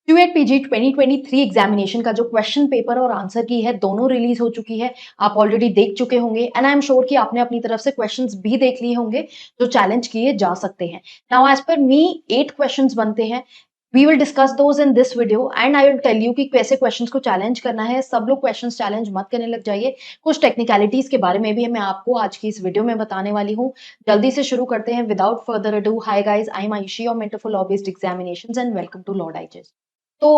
क्यूएट PG 2023 examination का जो question paper और आंसर की है दोनों रिलीज हो चुकी है। आप ऑलरेडी देख चुके होंगे एंड आई एम श्योर कि आपने अपनी तरफ से क्वेश्चंस भी देख लिए होंगे जो चैलेंज किए जा सकते हैं। नाउ एज पर मी 8 क्वेश्चंस बनते हैं। We will discuss those in this video and I will tell you कि कैसे क्वेश्चंस को चैलेंज करना है। सब लोग क्वेश्चंस चैलेंज मत करने लग जाइए। कुछ टेक्निकलिटीज के बारे में भी मैं आपको आज की इस वीडियो में बताने वाली हूँ। जल्दी से शुरू करते हैं without further ado. Hi guys, I am Ayushi और mentor for law based examinations and welcome to law digest. तो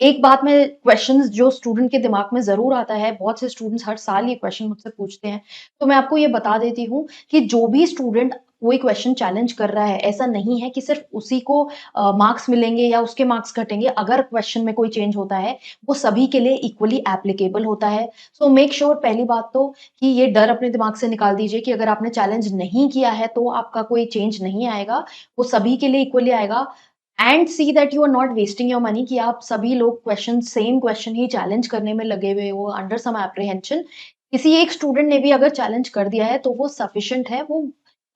एक बात में क्वेश्चंस जो स्टूडेंट के दिमाग में ज़रूर आता है, बहुत से स्टूडेंट्स हर साल ये क्वेश्चन मुझसे पूछते हैं, तो मैं आपको ये बता देती हूँ कि जो भी स्टूडेंट कोई क्वेश्चन चैलेंज कर रहा है, ऐसा नहीं है कि सिर्फ उसी को मार्क्स मिलेंगे या उसके मार्क्स घटेंगे। अगर क्वेश्चन में कोई चेंज होता है, वो सभी के लिए इक्वली एप्लीकेबल होता है। सो मेक श्योर पहली बात तो कि ये डर अपने दिमाग से निकाल दीजिए कि अगर आपने चैलेंज नहीं किया है, तो आपका कोई चेंज नहीं आएगा, वो सभी के लिए इक्वली आएगा। And see that you are not wasting your money कि आप सभी लोग सेम क्वेश्चन ही चैलेंज करने में लगे हुए हो अंडर सम एप्रीहेंशन। किसी एक स्टूडेंट ने भी अगर चैलेंज कर दिया है तो वो सफिशिएंट है, वो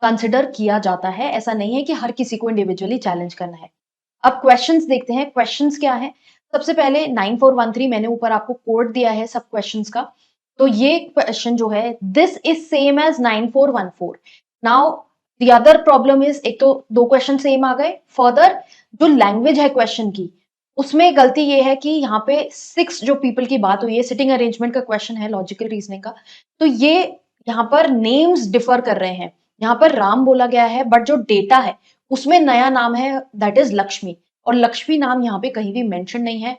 कंसिडर किया जाता है। ऐसा नहीं है कि हर किसी को इंडिविजुअली चैलेंज करना है। अब क्वेश्चंस देखते हैं, क्वेश्चंस क्या है। सबसे पहले 9413 मैंने ऊपर आपको कोड दिया है सब क्वेश्चंस का। तो ये क्वेश्चन जो है, this is same as 9414। Now the other problem is, एक तो दो क्वेश्चन सेम आ गए। फर्दर जो लैंग्वेज है क्वेश्चन की, उसमें गलती ये है कि यहाँ पे 6 जो पीपल की बात हुई है, सिटिंग अरेंजमेंट का क्वेश्चन है, लॉजिकल रीजनिंग का। तो ये यहाँ पर नेम्स डिफर कर रहे हैं। यहाँ पर राम बोला गया है, बट जो डेटा है उसमें नया नाम है, दैट इज लक्ष्मी, और लक्ष्मी नाम यहाँ पे कहीं भी मेंशन नहीं है।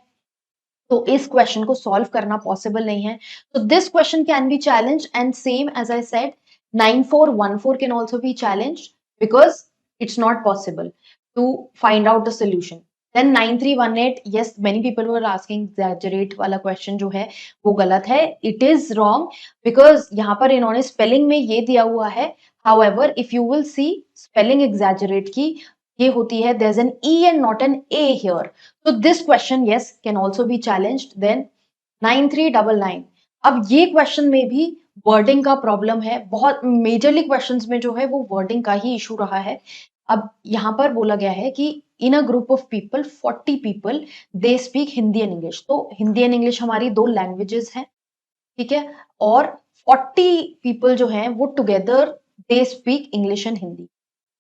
तो इस क्वेश्चन को सॉल्व करना पॉसिबल नहीं है। तो this question can be challenge and same as I said 9414 can also be challenge because it's not possible to find out the solution. Then 9318, yes, many people were asking exaggerate वाला question जो है वो गलत है। It is wrong because यहाँ पर इन्होंने spelling में ये दिया हुआ है। However if you will see spelling exaggerate की ये होती है, there's an e and not an a here. So this question, yes, can also be challenged. Then 9399, अब ये क्वेश्चन में भी वर्डिंग का प्रॉब्लम है। बहुत मेजरली क्वेश्चंस में जो है वो वर्डिंग का ही इशू रहा है। अब यहाँ पर बोला गया है कि in a group of people 40 people they speak Hindi and English. तो हिंदी एंड इंग्लिश हमारी दो लैंग्वेजेस हैं, ठीक है। और 40 पीपल जो हैं वो together they speak English and Hindi.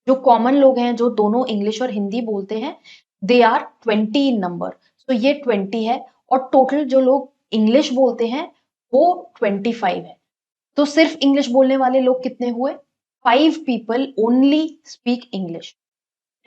जो कॉमन लोग हैं जो दोनों इंग्लिश और हिंदी बोलते हैं, दे आर 20 इन नंबर। तो ये 20 है और टोटल जो लोग इंग्लिश बोलते हैं वो 25 है। तो सिर्फ इंग्लिश बोलने वाले लोग कितने हुए? 5 people only speak English.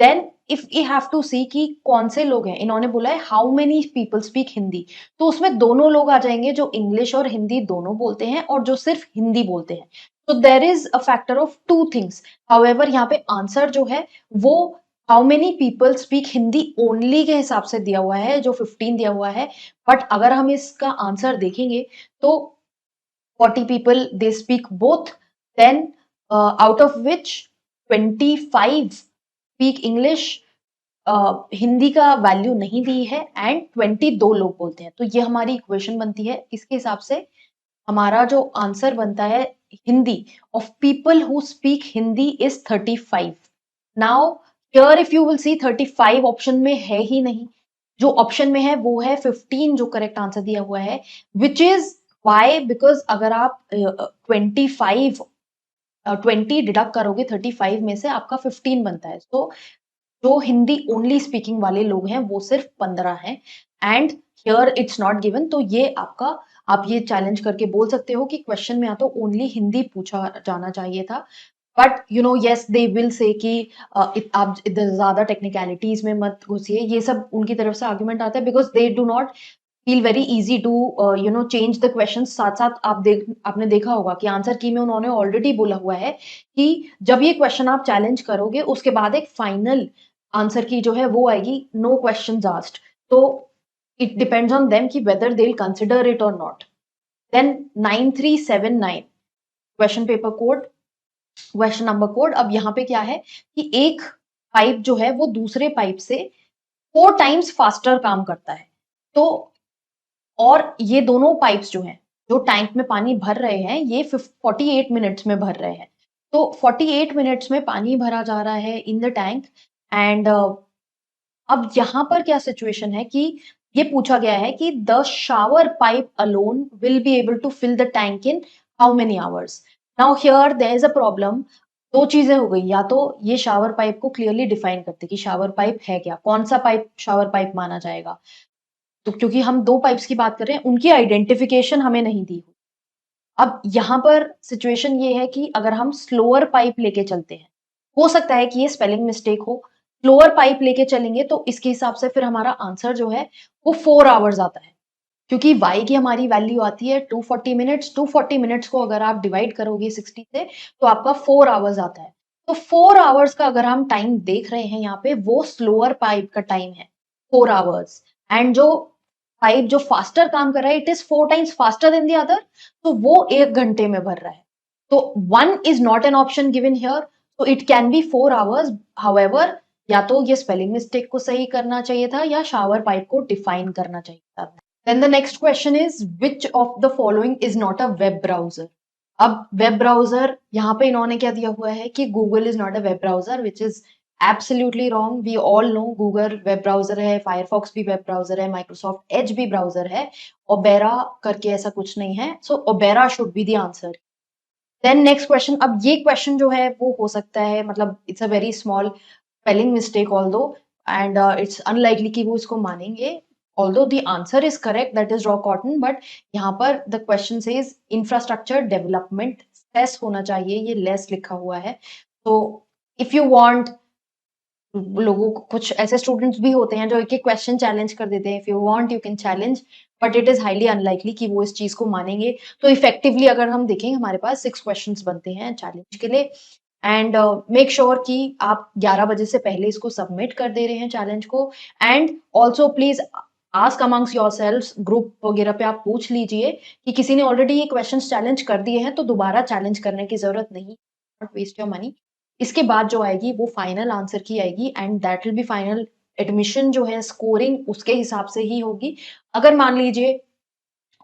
Then if you have to see कि कौन से लोग हैं, इन्होंने बोला है how many people speak Hindi, तो उसमें दोनों लोग आ जाएंगे जो इंग्लिश और हिंदी दोनों बोलते हैं और जो सिर्फ हिंदी बोलते हैं। तो there is a factor of two things. However यहाँ पे आंसर जो है वो how many people speak Hindi only के हिसाब से दिया हुआ है, जो 15 दिया हुआ है। बट अगर हम इसका आंसर देखेंगे तो 40 people they speak both, then out of which 25 speak English, Hindi का वैल्यू नहीं दी है एंड 20 दो लोग बोलते हैं। तो ये हमारी इक्वेशन बनती है। इसके हिसाब से हमारा जो आंसर बनता है Hindi of people who speak Hindi is 35। Now here if you will see 35 option में है ही नहीं। जो ऑप्शन में है वो है 15 जो करेक्ट आंसर दिया हुआ है, विच इज वाई बिकॉज अगर आप 20 डिडक्ट करोगे 35 में से आपका 15 बनता है। तो जो हिंदी ओनली स्पीकिंग वाले लोग हैं वो सिर्फ 15 हैं and here it's not given. तो ये आपका, आप ये चैलेंज करके बोल सकते हो कि क्वेश्चन में या तो ओनली हिंदी पूछा जाना चाहिए था। But you know yes they will say कि आप इधर ज्यादा टेक्निकलिटीज में मत घुसिए। ये सब उनकी तरफ से आर्गुमेंट आता है because they do not feel very easy to change the question. साथ साथ आपने देखा होगा कि आंसर की में उन्होंने ऑलरेडी बोला हुआ है कि जब ये क्वेश्चन आप चैलेंज करोगे उसके बाद एक फाइनल आंसर की जो है वो आएगी, नो क्वेश्चंस आस्क्ड। तो इट डिपेंड्स ऑन देम कि whether they will consider it और not. Then 9379 question paper code, question number code. अब यहाँ पे क्या है कि एक पाइप जो है वो दूसरे पाइप से 4 टाइम्स फास्टर काम करता है। तो और ये दोनों पाइप्स जो हैं, जो टैंक में पानी भर रहे हैं, ये 48 मिनट्स में भर रहे हैं। तो 48 मिनट्स में पानी भरा जा रहा है इन द टैंक एंड अब यहाँ पर क्या सिचुएशन है कि ये पूछा गया है कि the shower pipe alone will be able to fill the tank in how many hours. Now here there is a problem. दो चीजें हो गई, या तो ये शावर पाइप को क्लियरली डिफाइन करते कि शावर पाइप है क्या, कौन सा पाइप शावर पाइप माना जाएगा। तो क्योंकि हम दो पाइप्स की बात कर रहे हैं, उनकी आइडेंटिफिकेशन हमें नहीं दी हुई। अब यहाँ पर सिचुएशन ये है कि अगर हम स्लोअर पाइप लेके चलते हैं, हो सकता है कि ये स्पेलिंग मिस्टेक हो। स्लोअर पाइप लेके चलेंगे तो इसके हिसाब से फिर हमारा आंसर जो है वो 4 आवर्स आता है। क्योंकि y की हमारी वैल्यू आती है 240 मिनट्स। 240 मिनट्स को अगर आप डिवाइड करोगे 60 से तो आपका 4 आवर्स आता है। तो 4 आवर्स का अगर हम टाइम देख रहे हैं यहाँ पे, वो स्लोअर पाइप का टाइम है 4 आवर्स। एंड जो पाइप जो फास्टर काम कर रहा है, it is 4 times faster than the other, तो वो 1 घंटे में भर रहा है। तो 1 is not an option given here, so it can be 4 hours. However, या तो ये स्पेलिंग मिस्टेक को सही करना चाहिए था या शावर पाइप को डिफाइन करना चाहिए था। Then the next question is which of the following is not a web browser? अब वेब ब्राउजर यहाँ पे इन्होंने क्या दिया हुआ है कि Google is not a web browser, which is absolutely wrong. We all know Google web browser है, फायरफॉक्स भी वेब ब्राउजर है, माइक्रोसॉफ्ट एज भी ब्राउजर है, ओबेरा करके ऐसा कुछ नहीं है। So Opera should be the answer. Then next question. अब ये क्वेश्चन जो है वो हो सकता है, मतलब it's a very small spelling mistake although, and it's unlikely कि वो इसको मानेंगे। Although the answer is correct, that is raw cotton, but यहाँ पर the question says infrastructure development, less होना चाहिए, ये लेस लिखा हुआ है। तो इफ यू वांट, लोगों को कुछ ऐसे स्टूडेंट्स भी होते हैं जो एक एक क्वेश्चन चैलेंज कर देते हैं। If you want you can challenge, but it is highly unlikely कि वो इस चीज को मानेंगे। तो इफेक्टिवली अगर हम देखें, हमारे पास 6 क्वेश्चंस बनते हैं चैलेंज के लिए। एंड मेक श्योर कि आप 11 बजे से पहले इसको सबमिट कर दे रहे हैं चैलेंज को। And also please ask amongst yourselves, group वगैरह पे आप पूछ लीजिए कि किसी ने ऑलरेडी ये क्वेश्चंस चैलेंज कर दिए हैं तो दोबारा चैलेंज करने की जरूरत नहीं, नॉट वेस्ट योर मनी। इसके बाद जो आएगी वो फाइनल आंसर की आएगी, and that will be final admission जो है, स्कोरिंग उसके हिसाब से ही होगी। अगर मान लीजिए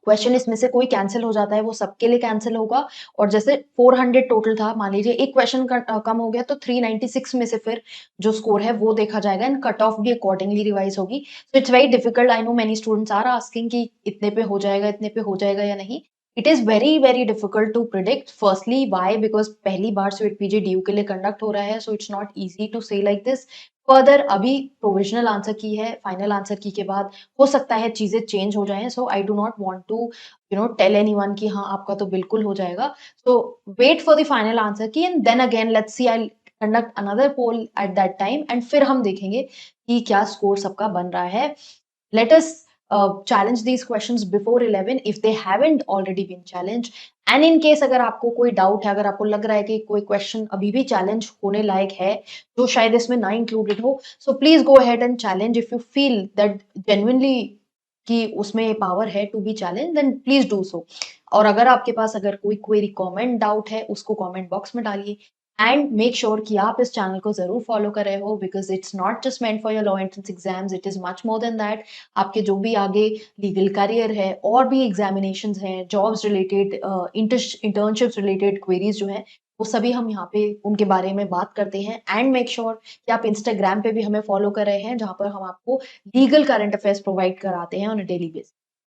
क्वेश्चन इसमें से कोई कैंसिल हो जाता है, वो सबके लिए कैंसिल होगा। और जैसे 400 टोटल था, मान लीजिए एक क्वेश्चन कम हो गया तो 396 में से फिर जो स्कोर है वो देखा जाएगा, एंड कट ऑफ भी अकॉर्डिंगली रिवाइज होगी। So it's very difficult, I know many students are asking कि इतने पे हो जाएगा, इतने पे हो जाएगा या नहीं। It is very very difficult to predict. Firstly why, because पहली बार स्वीट पीजी ड्यू के लिए कंडक्ट हो रहा है, so it's not easy to say like this. Further अभी प्रोविजनल आंसर की है, फाइनल आंसर की के बाद हो सकता है चीजें चेंज हो जाएं। So I do not want to tell anyone कि हाँ आपका तो बिल्कुल हो जाएगा। So wait for the final answer की, and then again let's see, I conduct another poll at that time, and फिर हम देखेंगे कि क्या स्कोर सबका बन रहा है। Let us challenge these questions before 11 if they haven't already been challenged. And in case अगर आपको कोई डाउट है, अगर आपको लग रहा है कि कोई क्वेश्चन अभी भी चैलेंज होने लायक है जो शायद इसमें ना इंक्लूडेड हो, so please go ahead and challenge if you feel that genuinely कि उसमें पावर है to be challenge, then please do so. और अगर आपके पास अगर कोई क्वेरी, कमेंट, डाउट है, उसको कमेंट बॉक्स में डालिए। एंड मेक श्योर कि आप इस चैनल को जरूर फॉलो कर रहे हो, because it's not just meant for your law entrance exams, it is much more than that. आपके जो भी आगे लीगल करियर है, और भी एग्जामिनेशंस हैं, jobs related, internships related queries जो हैं, वो सभी हम यहाँ पे उनके बारे में बात करते हैं। एंड मेक श्योर कि आप इंस्टाग्राम पे भी हमें फॉलो कर रहे हैं, जहाँ पर हम आपको लीगल करंट अफेयर्स प्रोवाइड कराते हैं ऑन अ डेली बेसिस।